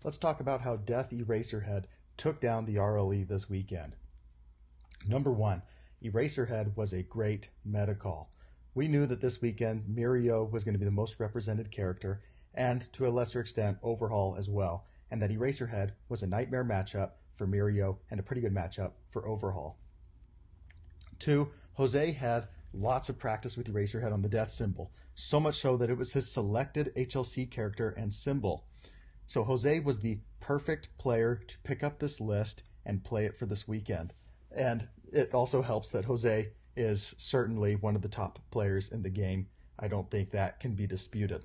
Let's talk about how Death Eraserhead took down the RLE this weekend. Number one, Eraserhead was a great meta call. We knew that this weekend Mirio was going to be the most represented character, and to a lesser extent Overhaul as well, and that Eraserhead was a nightmare matchup for Mirio and a pretty good matchup for Overhaul. Two, Jose had lots of practice with Eraserhead on the death symbol, so much so that it was his selected HLC character and symbol. So Jose was the perfect player to pick up this list and play it for this weekend. And it also helps that Jose is certainly one of the top players in the game. I don't think that can be disputed.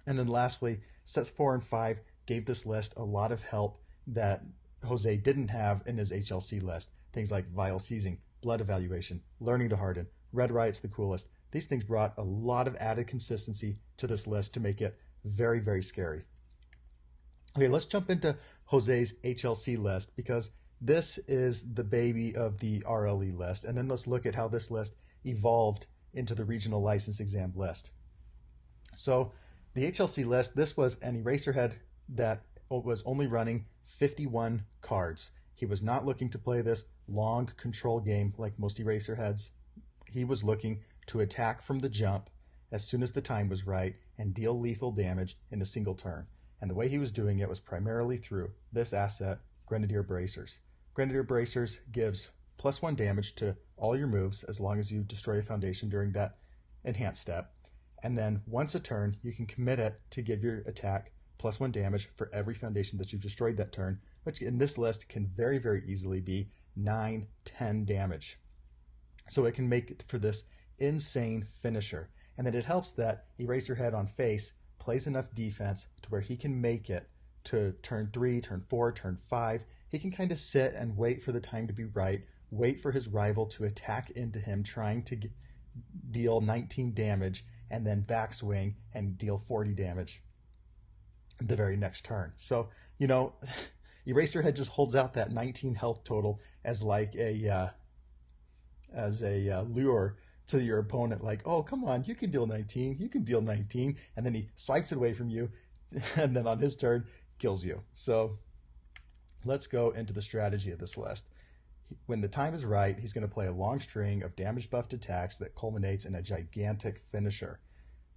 And then lastly, sets 4 and 5 gave this list a lot of help that Jose didn't have in his HLC list. Things like Vile Seizing, Blood Evaluation, Learning to Harden, Red Riot's the coolest. These things brought a lot of added consistency to this list to make it very, very scary. Okay, let's jump into Jose's HLC list because this is the baby of the RLE list. And then let's look at how this list evolved into the regional license exam list. So the HLC list, this was an Eraserhead that was only running 51 cards. He was not looking to play this long control game like most Eraserheads. He was looking to attack from the jump as soon as the time was right and deal lethal damage in a single turn. And the way he was doing it was primarily through this asset, Grenadier Bracers. Grenadier Bracers gives +1 damage to all your moves as long as you destroy a foundation during that enhanced step. And then once a turn, you can commit it to give your attack +1 damage for every foundation that you've destroyed that turn, which in this list can very, very easily be 9, 10 damage. So it can make it for this insane finisher. And then it helps that Eraserhead on face plays enough defense to where he can make it to turn 3, turn 4, turn 5. He can kind of sit and wait for the time to be right, wait for his rival to attack into him, trying to deal 19 damage, and then backswing and deal 40 damage the very next turn. So, you know, Eraserhead just holds out that 19 health total as like a lure to your opponent, like, oh, come on, you can deal 19, you can deal 19, and then he swipes it away from you, and then on his turn, kills you. So let's go into the strategy of this list. When the time is right, he's going to play a long string of damage buffed attacks that culminates in a gigantic finisher.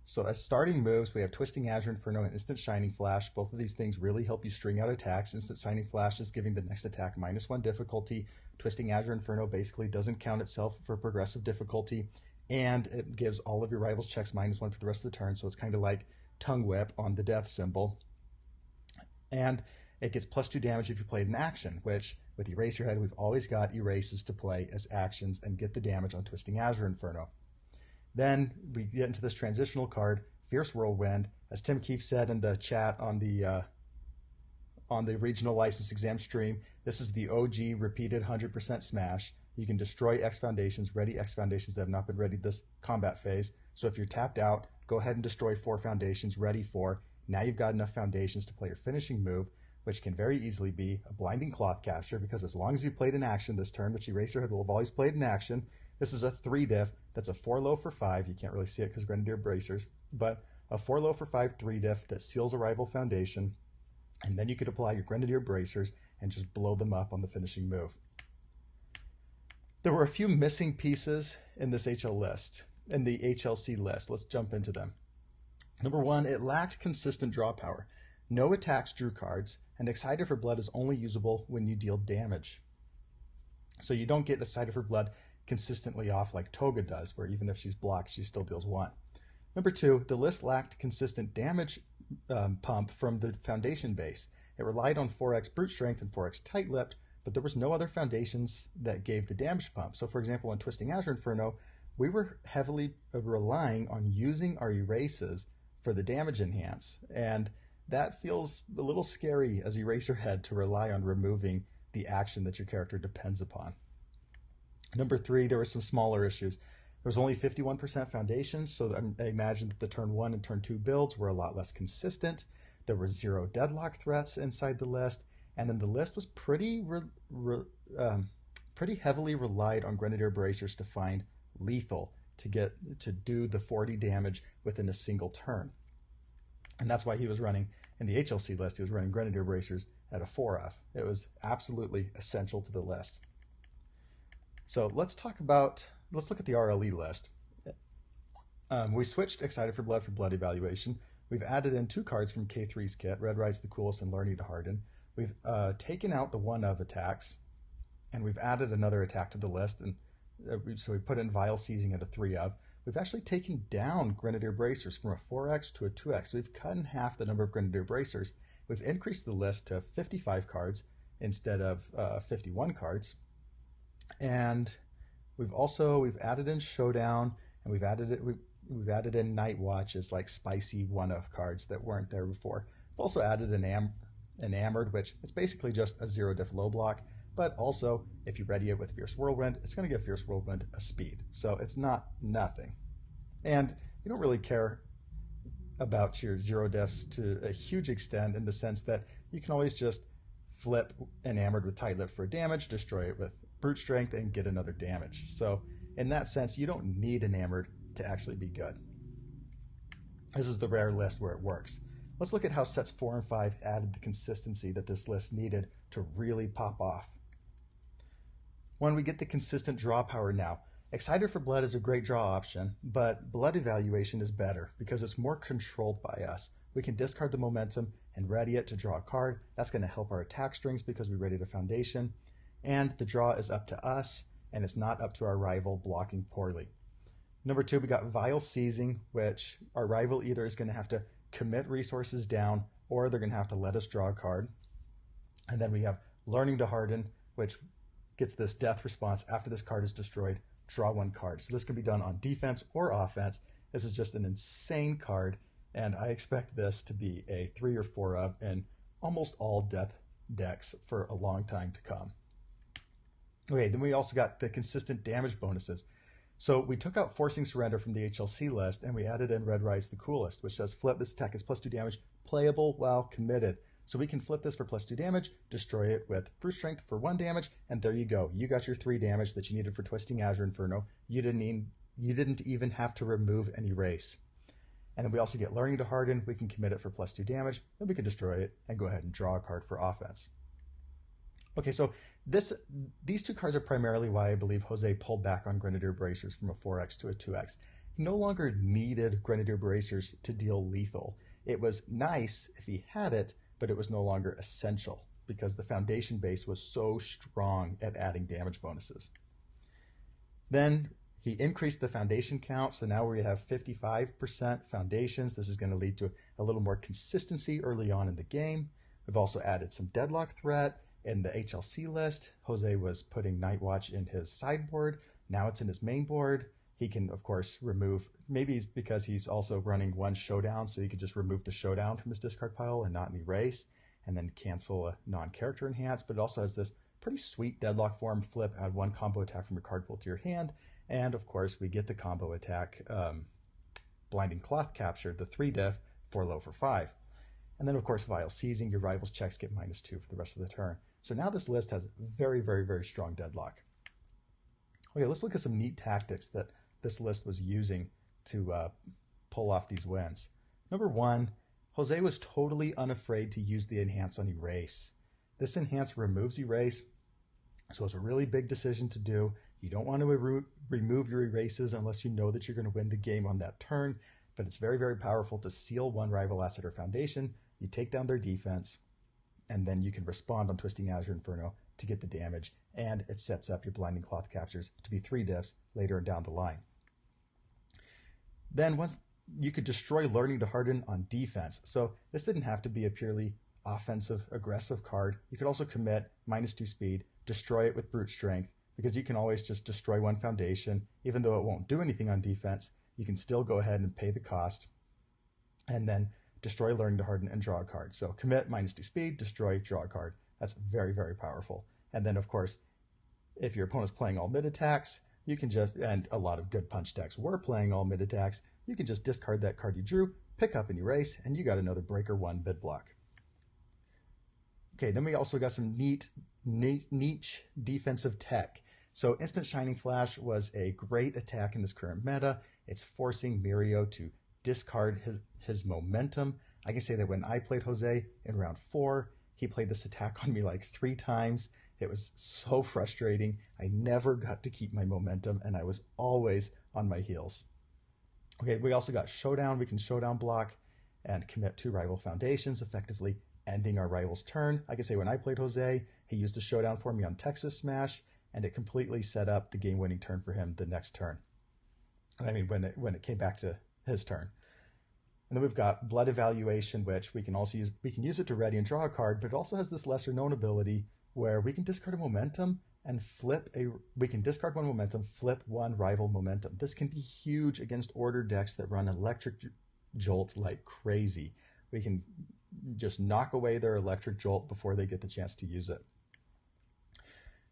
So as starting moves, we have Twisting Azure Inferno and Instant Shining Flash. Both of these things really help you string out attacks. Instant Shining Flash is giving the next attack -1 difficulty. Twisting Azure Inferno basically doesn't count itself for progressive difficulty, and it gives all of your rivals checks -1 for the rest of the turn, so it's kind of like Tongue Whip on the death symbol. And it gets +2 damage if you played an action, which with Eraserhead, we've always got erases to play as actions and get the damage on Twisting Azure Inferno. Then we get into this transitional card, Fierce Whirlwind. As Tim Keefe said in the chat on the regional license exam stream, this is the OG repeated 100% smash. You can destroy X foundations, ready X foundations that have not been ready this combat phase. So if you're tapped out, go ahead and destroy 4 foundations, ready 4. Now you've got enough foundations to play your finishing move, which can very easily be a Blinding Cloth Capture, because as long as you played an action this turn, which Eraserhead will have always played an action, this is a 3 diff. That's a 4 low for 5. You can't really see it because Grenadier Bracers, but a 4 low for 5 3 diff that seals a rival foundation, and then you could apply your Grenadier Bracers and just blow them up on the finishing move. There were a few missing pieces in this HLC list. Let's jump into them. Number 1, it lacked consistent draw power. No attacks drew cards, and Excited for Blood is only usable when you deal damage. So you don't get Excited for Blood consistently off like Toga does, where even if she's blocked, she still deals 1. Number 2, the list lacked consistent damage pump from the foundation base. It relied on 4x Brute Strength and 4x Tight-Lipped, but there was no other foundations that gave the damage pump. So for example, in Twisting Azure Inferno, we were heavily relying on using our erases for the damage enhance, and that feels a little scary as Eraserhead to rely on removing the action that your character depends upon. Number 3, there were some smaller issues. There was only 51% foundations, so I imagine that the turn 1 and turn 2 builds were a lot less consistent. There were 0 deadlock threats inside the list, and then the list was pretty heavily relied on Grenadier Bracers to find lethal to do the 40 damage within a single turn. And that's why he was running in the HLC list. He was running Grenadier Bracers at a 4F. It was absolutely essential to the list. So let's look at the RLE list. We switched Excited for Blood evaluation. We've added in 2 cards from K3's kit, Red Ride's the Coolest and Learning to Harden. We've taken out the 1-of attacks, and we've added another attack to the list. And so we put in Vile Seizing at a 3-of. We've actually taken down Grenadier Bracers from a 4X to a 2X. So we've cut in half the number of Grenadier Bracers. We've increased the list to 55 cards instead of 51 cards. And we've added in Showdown, and we've added in Night Watch as like spicy 1-of cards that weren't there before. We've also added an Enamored, which is basically just a 0-diff low block. But also, if you ready it with Fierce Whirlwind, it's going to give Fierce Whirlwind a speed. So it's not nothing. And you don't really care about your 0-diffs to a huge extent, in the sense that you can always just flip Enamored with Tight Lip for damage, destroy it with Brute Strength, and get another damage. So in that sense, you don't need Enamored to actually be good. This is the rare list where it works. Let's look at how sets 4 and 5 added the consistency that this list needed to really pop off. When we get the consistent draw power now, Excited for Blood is a great draw option, but Blood Evaluation is better because it's more controlled by us. We can discard the momentum and ready it to draw a card. That's going to help our attack strings because we readied a foundation. And the draw is up to us, and it's not up to our rival blocking poorly. Number 2, we got Vile Seizing, which our rival either is going to have to commit resources down, or they're going to have to let us draw a card. And then we have Learning to Harden, which gets this death response after this card is destroyed, draw 1 card. So this can be done on defense or offense. This is just an insane card, and I expect this to be a 3 or 4-of in almost all death decks for a long time to come. Okay, then we also got the consistent damage bonuses. So we took out Forcing Surrender from the HLC list, and we added in Red Ride's the Coolest, which says flip this attack is +2 damage, playable while committed. So we can flip this for +2 damage, destroy it with Brute Strength for 1 damage, and there you go. You got your 3 damage that you needed for Twisting Azure Inferno. You didn't even have to remove and erase. And then we also get Learning to Harden. We can commit it for +2 damage, then we can destroy it and go ahead and draw a card for offense. Okay, so these 2 cards are primarily why I believe Jose pulled back on Grenadier Bracers from a 4X to a 2X. He no longer needed Grenadier Bracers to deal lethal. It was nice if he had it, but it was no longer essential because the foundation base was so strong at adding damage bonuses. Then he increased the foundation count, so now we have 55% foundations. This is going to lead to a little more consistency early on in the game. We've also added some Deadlock Threat. In the HLC list, Jose was putting Night Watch in his sideboard. Now it's in his main board. He can, of course, remove, maybe it's because he's also running 1 Showdown, so he could just remove the Showdown from his discard pile and not an erase, and then cancel a non-character enhance. But it also has this pretty sweet Deadlock form flip, add 1 combo attack from your card pool to your hand. And of course, we get the combo attack, Blinding Cloth Capture, the 3-diff, 4 low for 5. And then, of course, Vile Seizing, your rival's checks get -2 for the rest of the turn. So now this list has very, very, very strong deadlock. Okay, let's look at some neat tactics that this list was using to pull off these wins. Number 1, Jose was totally unafraid to use the enhance on erase. This enhance removes erase, so it's a really big decision to do. You don't want to remove your erases unless you know that you're going to win the game on that turn, but it's very, very powerful to seal 1 rival asset or foundation. You take down their defense, and then you can respond on Twisting Azure Inferno to get the damage, and it sets up your Blinding Cloth Captures to be 3 diffs later down the line. Then once you could destroy Learning to Harden on defense. So this didn't have to be a purely offensive, aggressive card. You could also commit -2 speed, destroy it with Brute Strength, because you can always just destroy 1 foundation. Even though it won't do anything on defense, you can still go ahead and pay the cost, and then destroy Learning to Harden and draw a card. So commit, -2 speed, destroy, draw a card. That's very, very powerful. And then, of course, if your opponent's playing all mid attacks, you can just, and a lot of good punch decks were playing all mid attacks, you can just discard that card you drew, pick up and erase, and you got another Breaker 1 mid block. Okay, then we also got some niche defensive tech. So Instant Shining Flash was a great attack in this current meta. It's forcing Mirio to discard his momentum. I can say that when I played Jose in round 4, he played this attack on me like 3 times. It was so frustrating. I never got to keep my momentum, and I was always on my heels. Okay, we also got Showdown. We can Showdown block and commit 2 rival foundations, effectively ending our rival's turn. I can say when I played Jose, he used a Showdown for me on Texas Smash, and it completely set up the game-winning turn for him the next turn. I mean, when it came back to his turn. And then we've got Blood Evaluation, which we can also use. We can use it to ready and draw a card, but it also has this lesser known ability where we can discard a momentum and we can discard 1 momentum, flip 1 rival momentum. This can be huge against order decks that run Electric Jolt like crazy. We can just knock away their Electric Jolt before they get the chance to use it.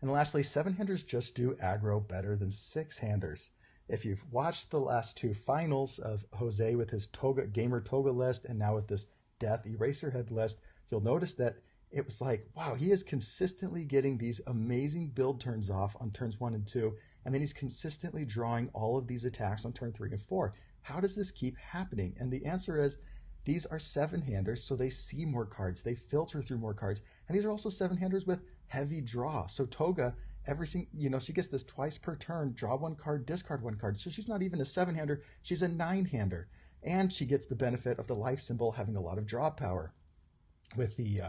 And lastly, 7-handers just do aggro better than 6-handers. If you've watched the last 2 finals of Jose with his Gamer Toga list and now with this Death Eraserhead list, you'll notice that it was like, wow, he is consistently getting these amazing build turns off on turns 1 and 2, and then he's consistently drawing all of these attacks on turn 3 and 4. How does this keep happening? And the answer is, these are 7-handers, so they see more cards, they filter through more cards, and these are also 7-handers with heavy draw. So Toga, she gets this twice per turn, draw 1 card, discard 1 card. So she's not even a 7-hander, she's a 9-hander. And she gets the benefit of the life symbol having a lot of draw power. With the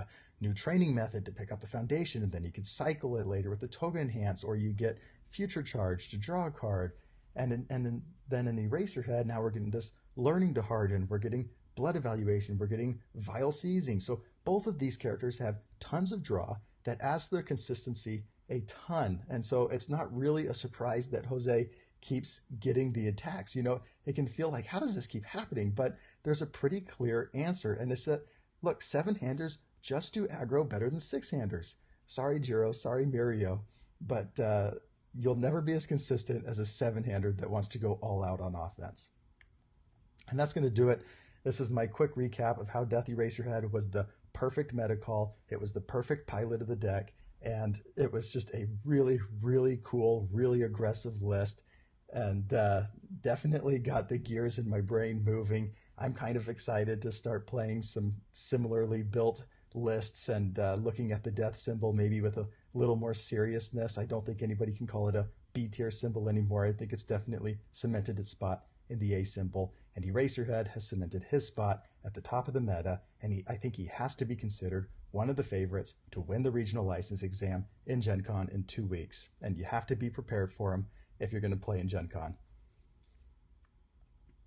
new training method to pick up a foundation, and then you can cycle it later with the Toga Enhance, or you get Future Charge to draw a card. And then in Eraserhead, now we're getting this Learning to Harden, we're getting Blood Evaluation, we're getting Vile Seizing. So both of these characters have tons of draw that adds to their consistency a ton. And so it's not really a surprise that Jose keeps getting the attacks. It can feel like, how does this keep happening? But there's a pretty clear answer. And it's that, look, 7-handers just do aggro better than 6-handers. Sorry, Jiro, sorry, Mirio, but you'll never be as consistent as a 7-hander that wants to go all out on offense. And that's going to do it. This is my quick recap of how Death Eraserhead was the perfect meta call. It was the perfect pilot of the deck, and it was just a really, really cool, really aggressive list, and definitely got the gears in my brain moving. I'm kind of excited to start playing some similarly built lists and looking at the death symbol maybe with a little more seriousness. I don't think anybody can call it a B tier symbol anymore. I think it's definitely cemented its spot in the A symbol, and Eraserhead has cemented his spot at the top of the meta, and I think he has to be considered one of the favorites to win the regional license exam in Gen Con in 2 weeks, and you have to be prepared for him if you're going to play in Gen Con.